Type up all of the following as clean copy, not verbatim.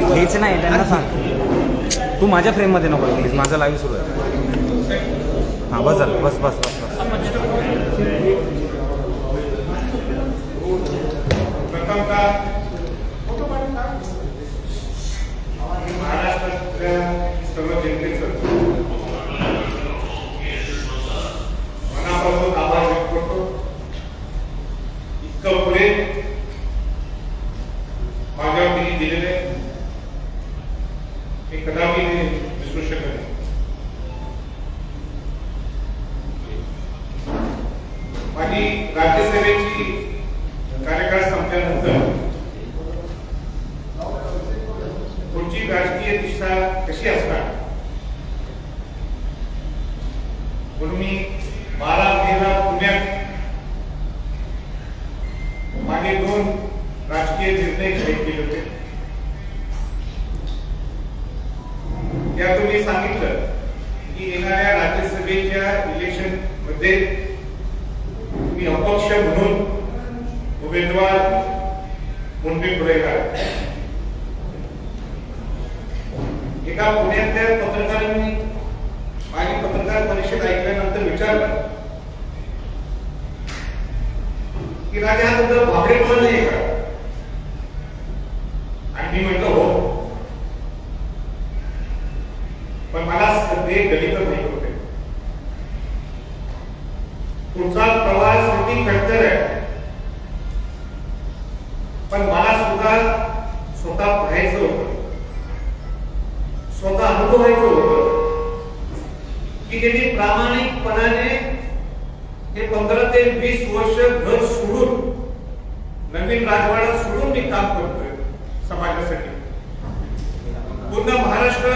घ्यायचं नाही त्यांना सांग. तू माझ्या फ्रेममध्ये नको प्लीज, माझा लाईव्ह सुरू आहे. हां बस झालं, बस बस बस बस. महाराष्ट्रातल्या सर्व जनतेचं मनापासून आभार व्यक्त करतो. इतकं प्रेम माझ्यावर दिलेलं आहे हे कदापि विसरू शकत नाही. माझी राज्यसेवेची कार्यकाळ संपल्यानंतर पुढची राजकीय दिशा कशी असणार म्हणून मी 12 मेला पुण्यात मागे 2 राजकीय निर्णय जाहीर केले होते. त्यातून मी सांगितलं की येणाऱ्या राज्यसभेच्या इलेक्शन मध्ये मी अपक्ष म्हणून उमेदवार मुंबईपुढे एका पुण्यातल्या पत्रकारांनी माझी पत्रकार परिषद ऐकल्यानंतर विचारलं की राजा हा तुझं भाबडेपण नाही का? आणि मी म्हटलं हो, पण मला सगळे गणित नाही होते. पुढचा प्रवास किती खडतर आहे, पण मला सुद्धा स्वतः पाहायचं होतं, स्वतः अनुभवायचं होतं की त्यांनी प्रामाणिकपणाने हे 15 ते 20 वर्ष घर सोडून नवीन राजवाडा सोडून मी काम करतोय समाजासाठी. पूर्ण महाराष्ट्र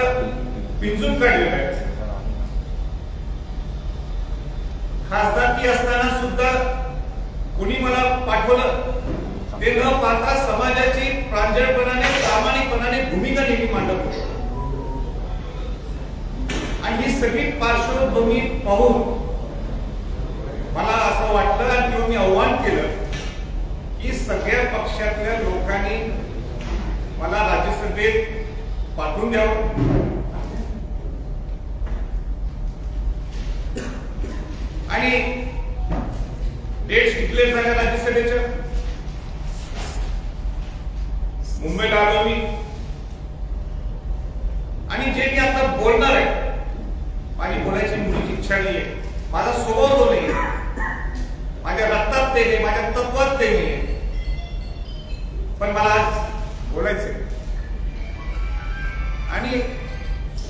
पिंजून काढलेला आहे. खासदारकी असताना सुद्धा कोणी मला पाठवलं ते न पाहता समाजाची प्रांजळपणाने प्रामाणिकपणाने भूमिका नेहमी मांडत होतो. आणि ही सगळी पार्श्वभूमी पाहून मला असं वाटलं किंवा मी आव्हान केलं की सगळ्या पक्षातल्या लोकांनी मला राज्यसभेत पाठवून द्यावं आणि डेट्स डिक्लेअर झाल्या राज्यसभेच्या. मुंबईला आलो मी आणि जे मी आता बोलणार आहे माझी बोलायची मुलीची इच्छा नाहीये, माझा स्वभाव तो नाही, माझ्या रक्तात ते नाही, माझ्या तत्वात ते नाही, पण मला आज बोलायचंय. आणि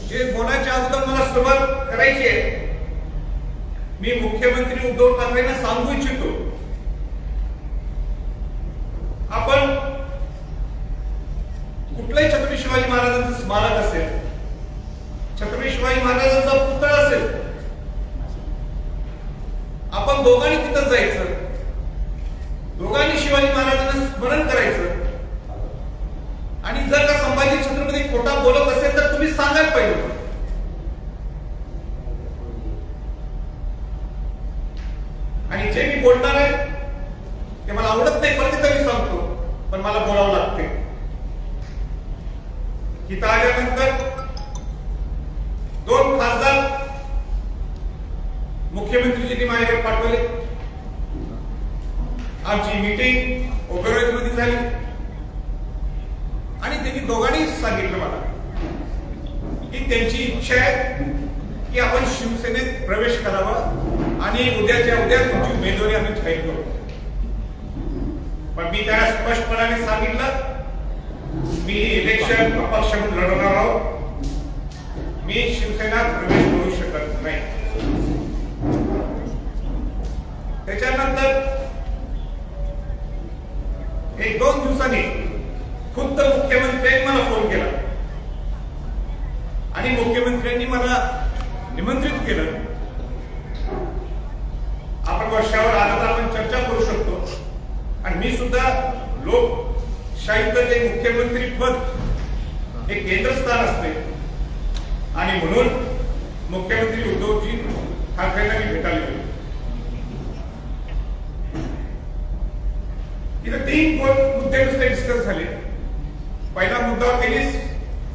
जे बोलायच्या अगोदर मला सुरुवात करायची आहे, मी मुख्यमंत्री उद्धव ठाकरेंना सांगू इच्छितो आपण कुठल्याही छत्रपती शिवाजी महाराजांचं स्मारक असेल, छत्रपती शिवाजी महाराजांचा पुतळा असेल, आपण दोघांनी तिथं जायचं, दोघांनी शिवाजी महाराजांना स्मरण करायचं. आणि जर का संभाजी छत्रपती खोटा बोलत असेल तर तुम्ही सांगायला पाहिजे. आणि जे मी बोलणार आहे ते मला आवडत नाही, पण ते मी सांगतो, पण मला बोलावं लागते. इथं आल्यानंतर 2 खासदार मुख्यमंत्रीजींनी माझ्याकडे पाठवले. आमची मीटिंग ओबेरॉय मध्ये झाली आणि त्यांनी दोघांनी सांगितलं मला की त्यांची इच्छा आहे की आपण शिवसेनेत प्रवेश करावा आणि उद्याच्या उद्या तुमची उमेदवारी आम्ही जाहीर करू. पण मी त्याला स्पष्टपणाने सांगितलं मी इलेक्शन अपक्ष म्हणून लढवणार आहोत, मी शिवसेना प्रवेश करू शकत नाही. त्याच्यानंतर 1-2 दिवसांनी खुद्द मुख्यमंत्र्यांनी मला फोन केला आणि मुख्यमंत्र्यांनी मला निमंत्रित केलं. आपण वर्षावर आला तर आपण चर्चा करू शकतो. आणि मी सुद्धा लोकशाहीचं जे मुख्यमंत्री पद हे केंद्रस्थान असते आणि म्हणून मुख्यमंत्री उद्धवजी ठाकरेंना मी भेटायला गेलो. इथे 3 मुद्दे नुसते डिस्कस झाले. पहिला मुद्दा त्यांनी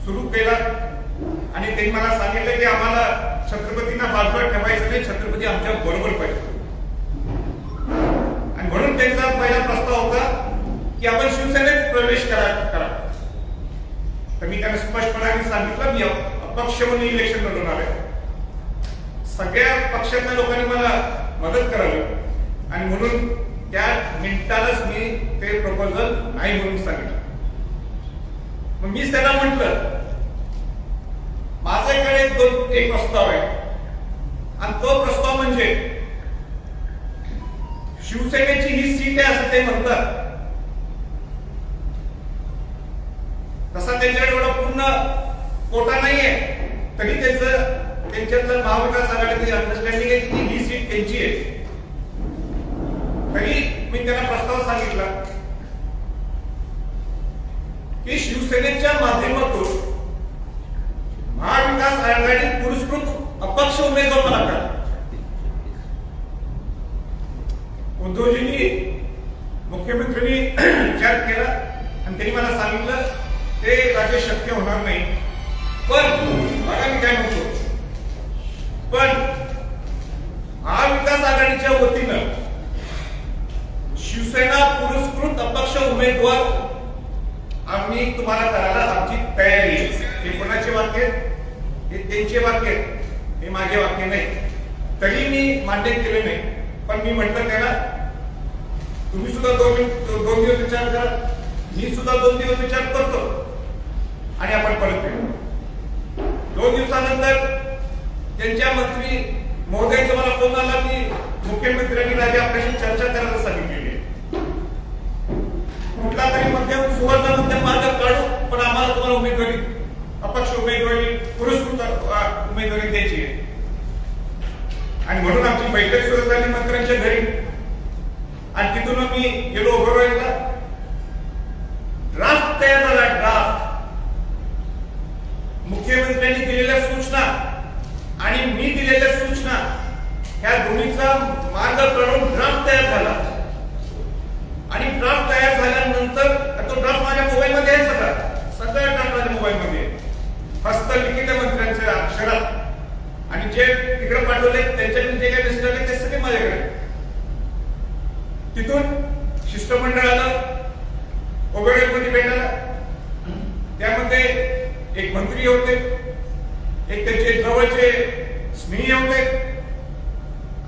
सुरू केला आणि त्यांनी मला सांगितलं की आम्हाला छत्रपतींना बाजूला ठेवायचं नाही, छत्रपती आमच्या बरोबर पाहिजे. आणि म्हणून त्यांचा पहिला प्रस्ताव होता की आपण शिवसेनेत प्रवेश करा. तर मी त्यांना स्पष्टपणे सांगितलं मी अपक्ष म्हणून इलेक्शन लढवणार आहे. सगळ्या पक्षातल्या लोकांनी मला मदत करावी आणि म्हणून त्या मिनिटालाच मी ते प्रपोजल नाही म्हणून सांगितलं. मग मी त्यांना म्हटलं माझ्याकडे एक प्रस्ताव आहे आणि तो प्रस्ताव म्हणजे शिवसेनेची ही सीट आहे असं ते म्हणतात. तसा त्यांच्याकडे एवढा पूर्ण कोटा नाहीये तरी त्यांच्यातलं महाविकास आघाडीची अंडरस्टँडिंग आहे की ही सीट त्यांची आहे. तरी मी त्यांना प्रस्ताव सांगितला की शिवसेनेच्या माध्यमातून महाविकास आघाडी पुरस्कृत अपक्ष उमेदवार मला करा. उद्धवजींनी मुख्यमंत्र्यांनी विचार केला आणि त्यांनी मला सांगितलं ते राज्य शक्य होणार नाही. पण बघा मी काय म्हणतो, पण महाविकास आघाडीच्या वतीनं शिवसेना पुरस्कृत अपक्ष उमेदवार आम्ही तुम्हाला करायला आमची तयारी आहे. हे कोणाचे वाक्य, हे त्यांचे वाक्य, हे माझे वाक्य नाही. तरी मी मान्य केले नाही. पण मी म्हटलं त्याला तुम्ही सुद्धा 2 दिवस विचार करा, मी सुद्धा 2 दिवस विचार करतो आणि आपण परत येऊ. 2 दिवसानंतर त्यांच्या मंत्री महोदयांचा मला फोन आला की मुख्यमंत्र्यांनी राजे आपल्याशी चर्चा करायला सांगितलेली आहे. कुठला तरी मध्यम सुवर्ण मध्यम मार्ग काढू पण आम्हाला तुम्हाला उमेदवारी अपक्ष उमेदवारी पुरस्कृत उमेदवारी द्यायची आहे. आणि म्हणून आमची बैठक सुरू झाली मंत्र्यांच्या घरी आणि तिथून मी गेलो ओव्हरऑलला. ड्राफ्ट तयार झाला. ड्राफ्ट मुख्यमंत्र्यांनी दिलेल्या सूचना आणि मी दिलेल्या सूचना ह्या दोन्हीचा मार्ग काढून ड्राफ्ट तयार झाला. आणि ड्राफ्ट तयार झाल्यानंतर तो ड्राफ्ट माझ्या मोबाईल मध्ये आहे. सगळा ड्राफ्ट माझ्या मोबाईल मध्ये हस्तलिखित मंत्र्यांच्या अक्षरात आणि जे तिकडे पाठवले त्यांच्याकडे जे काही मेसेज आले ते सगळे माझ्याकडे. तिथून शिष्टमंडळ आलं ओबेरॉयमध्ये भेटायला. त्यामध्ये एक मंत्री होते, एक त्यांचे जवळचे स्नेही होते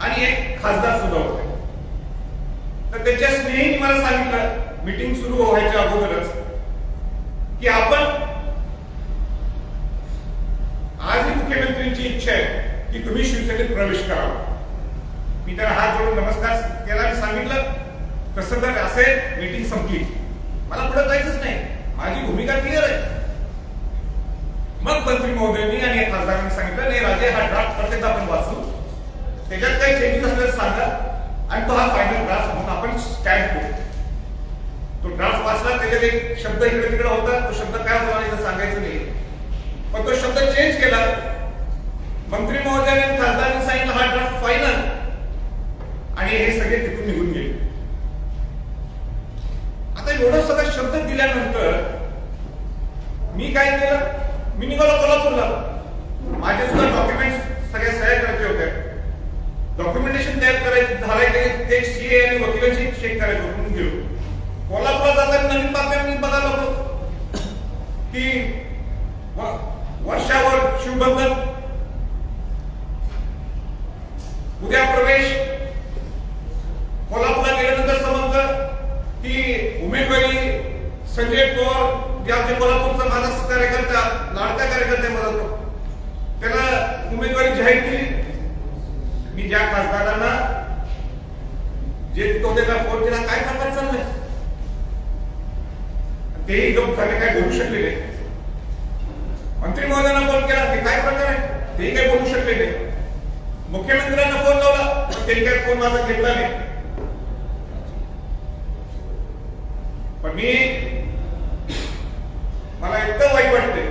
आणि एक खासदार सुद्धा होते. तर त्यांच्या स्नेहीने मला सांगितलं मीटिंग सुरू व्हायच्या अगोदरच की आपण आज मुख्यमंत्र्यांची इच्छा आहे की तुम्ही शिवसेनेत प्रवेश करावा. मी त्याला हात जोडून नमस्कार केला आणि सांगितलं तसं जर असेल मीटिंग संपली मला पुढे जायचंच नाही, माझी भूमिका क्लिअर आहे. मग मंत्री महोदयांनी आणि खासदारांनी सांगितलं नाही राजे हा ड्राफ्ट प्रत्येक आपण वाचू, त्याच्यात काही चेंजेस असल्यास सांगा आणि तो हा फायनल ड्राफ्ट म्हणून आपण स्टँड करू. तो ड्राफ्ट वाचला त्याच्यात एक शब्द इकडे तिकडे होता. तो शब्द काय होता मला इथं सांगायचं नाही पण तो शब्द चेंज केला. मंत्री महोदयांनी खासदारांनी सांगितलं हा ड्राफ्ट फायनल आणि हे सगळे तिथून निघून गेले. आता एवढं सगळं शब्द दिल्यानंतर मी काय केलं, मी निघालो कोल्हापूरला. माझे सुद्धा डॉक्युमेंट्स सगळ्या सह्या करायचे होते. डॉक्युमेंटेशन तयार करायचं झालंय ते सीए आणि वकिलांची चेक करायचं म्हणून गेलो. कोल्हापूरला जाताना नवीन बातम्या मी बघायला होतो की वर्षावर शिवबंधन, उद्या प्रवेश. कोल्हापूरला गेल्यानंतर समजलं की उमेदवारी संजय पवार जे आमच्या कोल्हापूरचा माझा कार्यकर्ता लाडका कार्यकर्ता मला त्याला उमेदवारी जाहीर केली. मी ज्या खासदारांना जे तो त्याला फोन केला काय प्रकार चाललंय तेही गप झाले, काय बोलू शकले नाही. मंत्री महोदयांना फोन केला की काय प्रकार आहे तेही काही बोलू शकले नाही. मुख्यमंत्र्यांना फोन लावला पण त्यांनी काही फोन माझा घेतला नाही. पण मला इतकं वाईट वाटतंय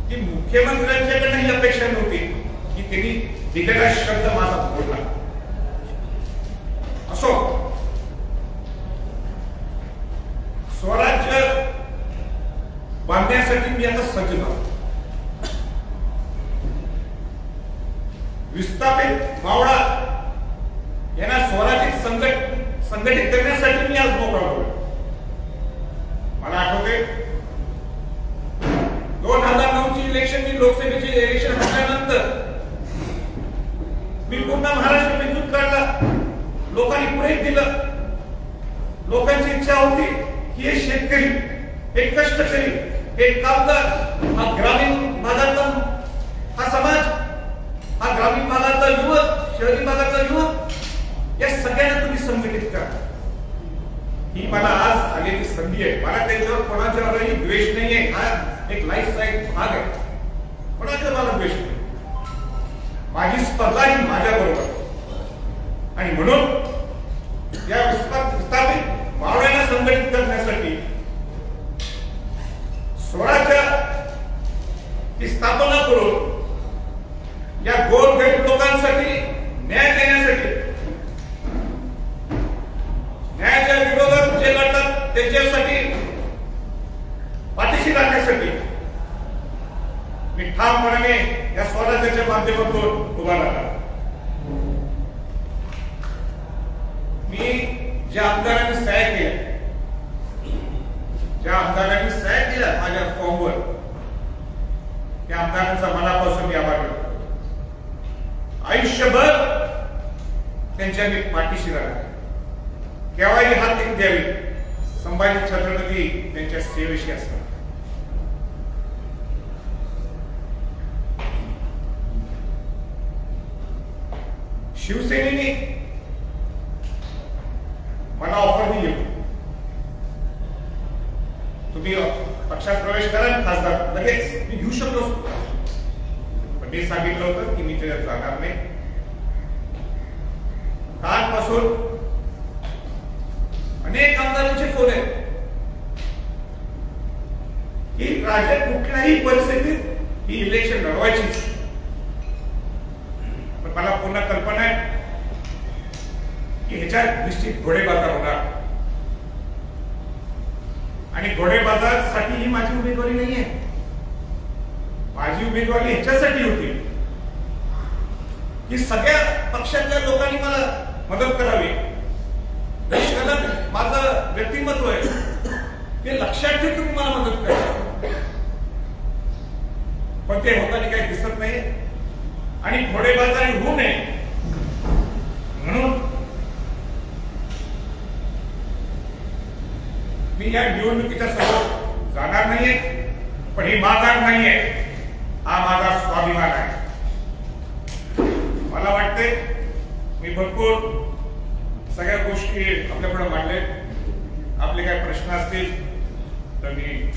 की मुख्यमंत्र्यांच्याकडनं ही अपेक्षा नव्हती की त्यांनी दिलेला शब्द माझा बोलला. असो मी आता सज्ज झालो. विस्थापित मावळा यांना स्वराज्यात संघटित करण्यासाठी मी आज मोकळा होतो. मला आठवते 2009ची इलेक्शन, मी लोकसभेची इलेक्शन हटल्यानंतर मी पूर्ण महाराष्ट्र विद्युत काढला. लोकांनी प्रेम दिलं. लोकांची इच्छा होती की हे शेतकरी, हे कष्टकरी, हे कामगार, हा ग्रामीण भागातला हा समाज, हा ग्रामीण भागातला युवक, शहरी भागातला युवक, या सगळ्यांना तुम्ही संघटित करा. ही मला आज आलेली संधी आहे. मला त्याच्यावर कोणाच्यावरही द्वेष नाहीये. हा एक लाईफचा एक भाग आहे. कोणाच्यावर मला द्वेष नाही. माझी स्पर्धा ही माझ्या बरोबर. आणि म्हणून या विस्थापित मावळ्यांना संघटित करण्यासाठी स्वराज्याची स्थापना करून या गोरगरीब लोकांसाठी न्याय देण्यासाठी, न्यायाच्या विरोधात जे लढतात त्यांच्यासाठी पाठीशी राहण्यासाठी मी ठामपणाने या स्वराज्याच्या माध्यमातून उभा राहणार. मी ज्या आमदारांनी सह्या केल्या, ज्या आमदारांनी सह्या केल्या माझ्या फॉर्मवर, त्या आमदारांचा मनापासून मी आभार करतो. आयुष्यभर त्यांच्या मी पाठीशी राहणार. केव्हाही हात टेक द्यावी. संभाजी छत्रपती त्यांच्या सेवेशी असतात. शिवसेनेने मला ऑफर दिली, तुम्ही पक्षात प्रवेश करा खासदार, लगेच मी घेऊ शकलो असतो. पण मी सांगितलं होतं की मी त्याच्यात जाणार नाही. कालपासून अनेक आमदारांचे फोन आहेत की राज्यात कुठल्याही परिस्थितीत ही इलेक्शन लढवायचीच. पण मला पुन्हा कल्पना आहे की ह्याच्यात निश्चित घोडेबाजार होणार. आणि घोडेबाजारसाठी ही माझी उमेदवारी नाहीये. माझी उमेदवारी ह्याच्यासाठी होती की सगळ्या पक्षातल्या लोकांनी मला मदत करावी. देशकालात माझं व्यक्तिमत्व आहे ते लक्षात ठेवून तुम्ही मला मदत करा. पण ते होताना काही दिसत नाही. आणि घोडेबाजारी होऊ नये म्हणून मी या निवडणुकीच्या समोर जाणार नाहीये. पण ही माघार नाहीये, हा माझा स्वाभिमान आहे. मला वाटते मी भरपूर सगळ्या गोष्टी आपल्याकडे मांडले. आपले काही प्रश्न असतील तर मी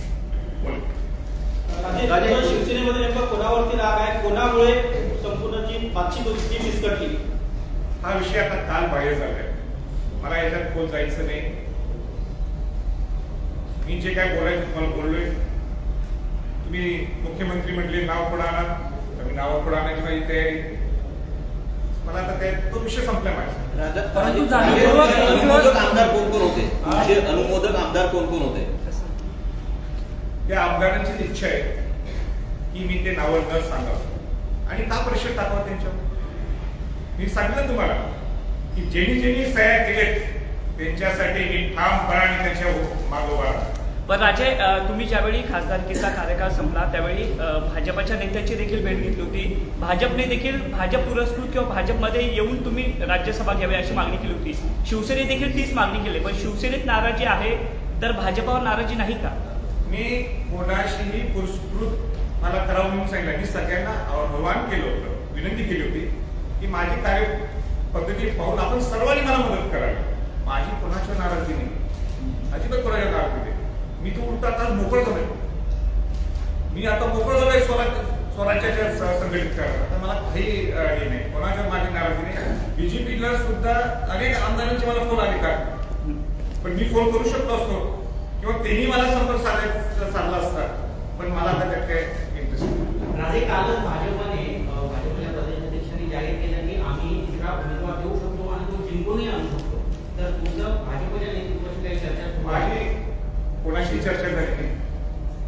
बोल. शिवसेनेमध्ये नेमका कोणावरती राग आहे, कोणामुळे संपूर्ण जी मागची ती विस्कटली, हा विषय आता काल बाहेर झालाय. मला याच्यात खोल जायचं नाही. मी जे काय बोलायचं तुम्हाला बोललोय. तुम्ही मुख्यमंत्री म्हटले नाव पुढे आणा, तर मी नाव पुढे आणायची माझी तयारी. मला आता काय तो विषय संपला माझा. अनुमोदक आमदार कोण कोण होते? अनुमोदक आमदार कोण कोण होते? त्या आमदारांची इच्छा आहे की मी ते नाव न सांगावं आणि का प्रेशर टाकावं त्यांच्यावर. मी सांगितलं तुम्हाला की ज्यांनी सह्या केलेत त्यांच्यासाठी मी ठामपणाने त्यांच्या मागोवा. पण राजे, तुम्ही ज्यावेळी खासदारकीचा कार्यकाळ संपला त्यावेळी भाजपच्या नेत्यांची देखील भेट घेतली होती. भाजपने देखील भाजप पुरस्कृत किंवा भाजपमध्ये येऊन तुम्ही राज्यसभा घ्यावी अशी मागणी केली होती. शिवसेने देखील तीच मागणी केली. पण शिवसेनेत नाराजी आहे तर भाजपावर नाराजी नाही का? मी कोणाशीही पुरस्कृत मला करावं म्हणून सांगितलं. मी सगळ्यांना आव्हान केलं होतं, विनंती केली होती की माझी कार्य पद्धती पाहून आपण सर्वांनी मला मदत करावी. माझी कोणाच्या नाराजी नाही, अजिबात कोणाच्या नाराजी नाही. मी तो उलटा आता मोकळ झालोय. मी आता मोकळ झालोय स्वराज्याच्या संघटित करायला. आता मला काही हे नाही, कोणाच्या माझी नाराजी नाही. बीजेपीला सुद्धा अनेक आमदारांचे मला फोन आले का, पण मी फोन करू शकलो असतो किंवा त्यांनी मला संपर्क साधला असता. पण मला आता त्यात काय इंटरेस्ट नाही. राजे, कालच भाजपने भाजपच्या प्रदेशाध्यक्षांनी जाहीर केलं की आम्ही तिसरा उमेदवार देऊ शकतो आणि तो जिंकूनही आणू शकतो. तर तुमचं भाजपच्या नेतृत्वाची काही चर्चा? माझी कोणाशी चर्चा झाली नाही.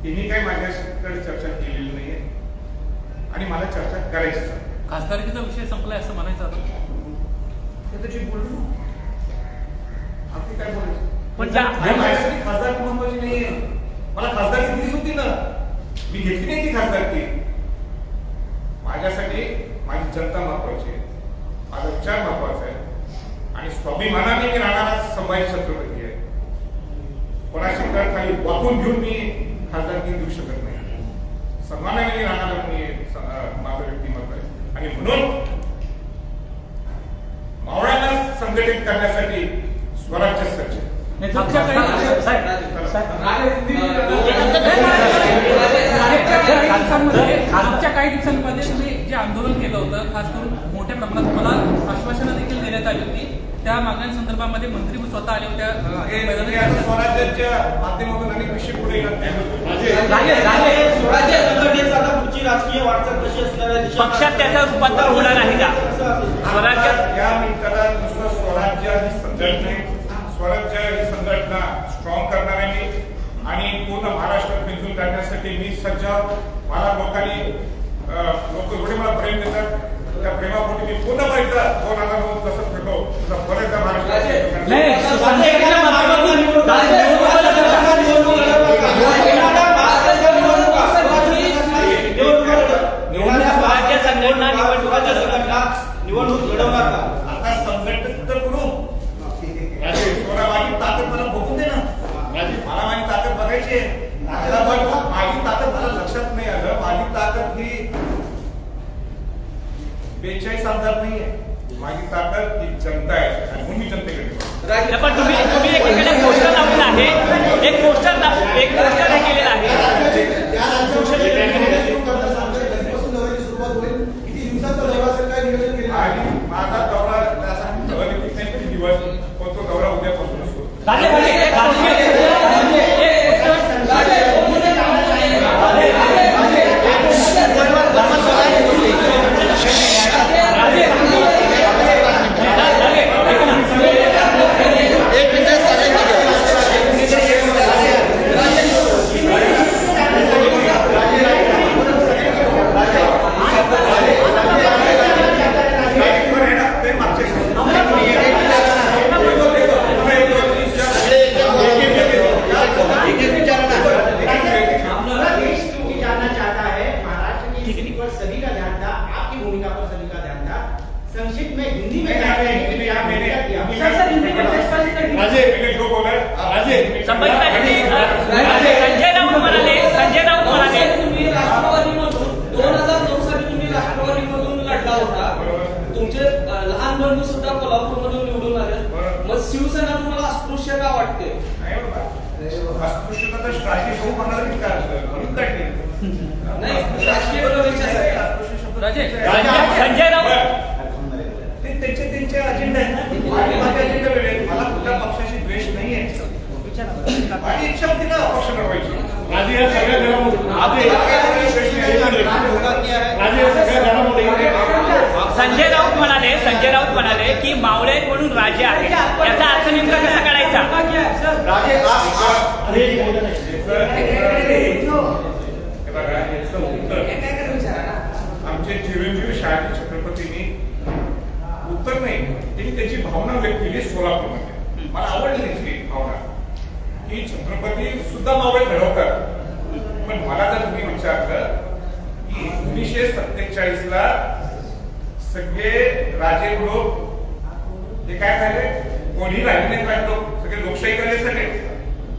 तिने काही माझ्याकडे चर्चा केलेली नाहीये आणि मला चर्चा करायची आहे. खासदारकीचा विषय संपलाय असं म्हणायचं आता. ते त्याची बोलू आपण काय बोलायचं पण माझ्यासाठी खासदारकी महत्वाची नाहीये. मला खासदारकी दिलीच होती ना, मी घेतली नाही ती खासदारकी. माझ्यासाठी माझी जनता महत्वाची आहे, माझा विचार महत्वाचा आहे आणि स्वाभिमानाने मी राहणारा संभाजी छत्रपती आहे. कोणाची कर खाली वाकून घेऊन मी खासदारकी देऊ शकत नाही. सन्मानाने मी राहणारा मी माझं व्यक्तिमत्व आहे आणि म्हणून मावळ्यांना संघटित करण्यासाठी स्वराज्य सज्ज. मागच्या काही दिवसांमध्ये तुम्ही जे आंदोलन केलं होतं, खास करून मोठ्या प्रमाणात मला आश्वासनं देखील देण्यात आली होती. त्या मागण्यांसंदर्भामध्ये मंत्री स्वतः आले होत्या. स्वराज्याच्या माध्यमातून अनेक विषय पुढे स्वराज्य संघटनेचा आता पुढची राजकीय वाटचाल कशी असणार आहे? पक्षात त्याचं रूपांतर होणार आहे का? स्वराज्य या मिनिटाला नुसतं स्वराज्य ही संघटना, स्वराज्य ही संघटना स्ट्रॉंग करणार आहे मी आणि पूर्ण महाराष्ट्रात पिंजून काढण्यासाठी मी सज्ज. मला लोकांनी लोक एवढे मला प्रेम देतात, त्या प्रेमापोटी मी पूर्ण एकदा 2009 जसं फिरलो तसं परत एकदा महाराष्ट्रात निवडणूक लढवणार का? आता संघटित तर करू. माझी ताकद मला बघू दे ना. मला माझी ताकद बघायची आहे. माझी ताकद मला लक्षात नाही आलं. माझी ताकद ही 42 आमदार नाहीये. माझी ताकद ही जनता आहे आणि म्हणून मी जनतेकडे. पण तुम्ही एकीकडे पोस्टर लावून आहे, एक पोस्टर हे केलेलं आहे. आणि माझा दौरा दिवस पण तो दौरा उद्यापासूनच होतो. संक्षिप्त में हिंदी में कह रहे हैं कि आप मैंने संजय राऊत म्हणाले 2009 साली तुम्ही राष्ट्रवादीमधून लढला होता. तुमचे लहान बंधू सुद्धा कोल्हापूरमधून निवडून आले. मग शिवसेना तुम्हाला अस्पृश्य का वाटते? अस्पृश्यता तर राजकीय शोध म्हणाला की काय नाही, राजकीय विरोधाचे संजय राऊत त्यांचे अजेंडा आहे ना. माझे अजेंडा वेगळे. मला कुठल्या पक्षाशी द्वेष नाहीये. माझी इच्छा होती ना पक्ष लढवायची. संजय राऊत म्हणाले की मावळे म्हणून राजे आहे, याचा अर्थ नेमका कसा काढायचा? आमचे चिरंजीव शाही छत्रपतींनी उत्तर नाही, त्यांनी त्याची भावना व्यक्त केली सोलापूरमध्ये. मला आवडली त्याची भावना की छत्रपती सुद्धा मावळे घडवतात. पण मला जर तुम्ही विचारलं की 1947 ला सगळे राजे लोक हे काय झाले, कोणी राहिले नाही, सगळे लोकशाही सगळे.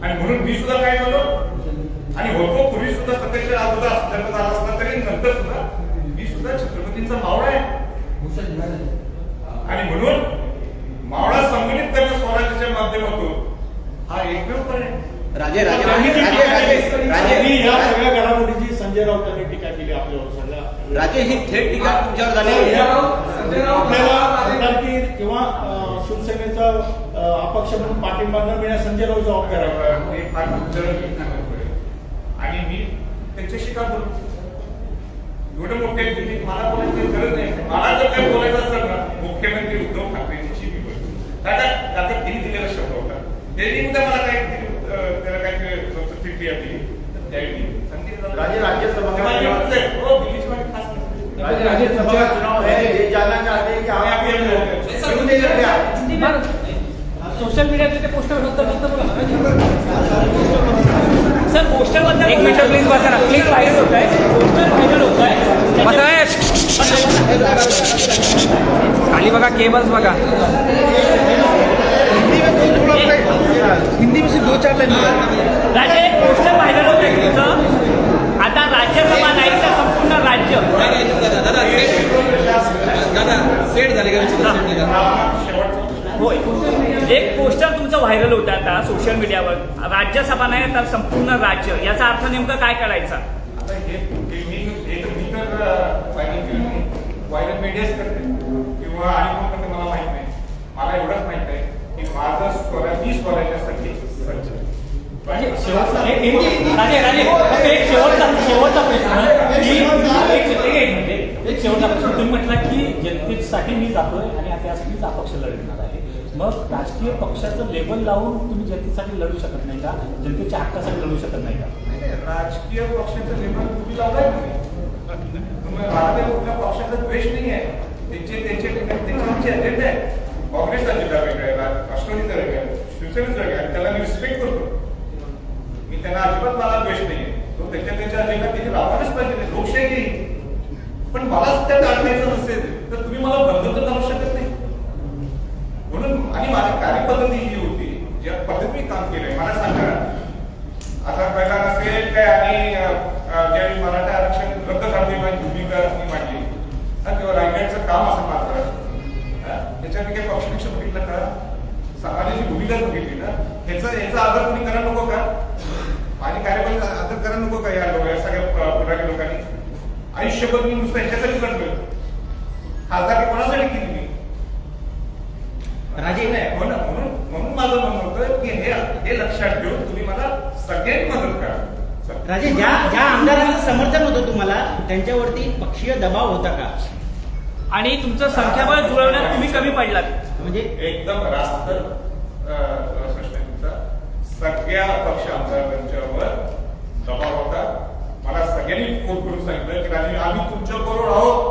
आणि म्हणून मी सुद्धा काय झालो आणि होतो पूर्वी सुद्धा सत्तेच्या अगोदर जन्म झाला असला तरी नंतर सुद्धा मी सुद्धा छत्रपतींचा मावळा आहे. आणि म्हणून मावळा संघटित करणं स्वराज्याच्या माध्यमातून हा एकमेव पर्याय. राजे या सगळ्या घडामोडीची संजय राऊतांनी टीका केली आपल्यावर. सगळ्या राजे ही थेट टीका तुमच्यावर झाली. आपल्याला आमदारकी किंवा शिवसेनेचा अपक्ष म्हणून पाठिंबा न मिळण्यास संजय राऊत जबाबदार आहे. आणि मी त्यांच्याशी का बोलू? एवढं मोठे मला बोलायची गरज नाही. मला जर काय बोलायचं असेल ना, मुख्यमंत्री उद्धव ठाकरेंशी मी बोलतो. आता त्यांनी दिलेला शब्द होता, त्यांनी उद्या मला काय त्याला काय प्रतिक्रिया दिली राज्यसभा चुनाव है, ये जानना चाहते हैं कि आप क्यों नहीं लड़ते? सोशल मीडियाचे ते पोस्टर सर पोस्टर बद्दल एक मिनिट प्लीज बसा ना, प्लीज व्हायरल होत आहे, पोस्टर व्हायरल होत आहे. खाली बघा, केबल्स बघा. हिंदी में से 2-4 लाइन राजे पोस्टर व्हायरल होत आहे तुमचं. आता राज्यसभा नाही तर संपूर्ण राज्य होय. एक पोस्टर तुमचं व्हायरल होतं आता सोशल मीडियावर, राज्यसभा नाही तर संपूर्ण राज्य, याचा अर्थ नेमकं काय करायचा? आता मी तर व्हायरल मीडियाच करते किंवा आणि कोण करते मला माहित नाही. मला एवढंच माहित आहे की माझं मी स्वराज्यासाठी सज्ज. एक शेवटचा प्रश्न. तुम्ही म्हटला की जनतेसाठी मी जातोय आणि त्यासाठीच अपक्ष लढणार आहे. मग राजकीय पक्षाचं लेबल लावून तुम्ही जनतेसाठी लढू शकत नाही का? जनतेच्या हक्कासाठी लढू शकत नाही का? राजकीय पक्षाचं लेबल तुम्ही लावलाय मला त्या कुठल्या पक्षाचा द्वेष नाही आहे. त्यांचे अजेंडा आहे. काँग्रेसचा अजेंडा वेगळा आहे, राष्ट्रवादीचा वेगळा आहे, शिवसेनेचा वेगळा आहे. त्याला मी रिस्पेक्ट करतो. मी त्यांना अजिबात मला द्वेष नाहीये. तो त्यांच्या अजेंडा तिथे लावायलाच पाहिजे. लोकशाही पण मलाच त्यात अडकायचं नसेल तर तुम्ही मला बंद तर लावू शकत नाही. म्हणून आणि माझी कार्यपद्धती ही होती, ज्या पद्धतीने काम केलंय मला सांगा. आता पहिला नसेल काय आणि ज्यावेळी मराठा आरक्षण रद्द करण्याची माझी भूमिका मी मांडली किंवा रायगडचं काम असं मात्र त्याच्यात मी काही पक्षनिष्ठ बघितलं का? समाजाची भूमिकाच बघितली ना. याचा आदर तुम्ही करा नको का? माझी कार्यपद्धती आदर करा नको का? या सगळ्या पुढारी लोकांनी आयुष्यभर मी नुसतं ह्याच्यासाठी करतोय. खासदार कोणासाठी केली मी राजे नाही म्हणून माझं म्हणणं होतं की हे लक्षात ठेवून तुम्ही मला सगळ्यात मदत करा. राजे, ज्या आमदारांचं समर्थन होतं तुम्हाला त्यांच्यावरती पक्षीय दबाव होता का? आणि तुमचं संख्याबळ जुळवण्यात तुम्ही कमी पडलात म्हणजे एकदम रास्त सगळ्या पक्ष आमदारांच्यावर दबाव होता. मला सगळ्यांनी फोन करून सांगितलं की राजे आम्ही तुमच्या बरोबर आहोत.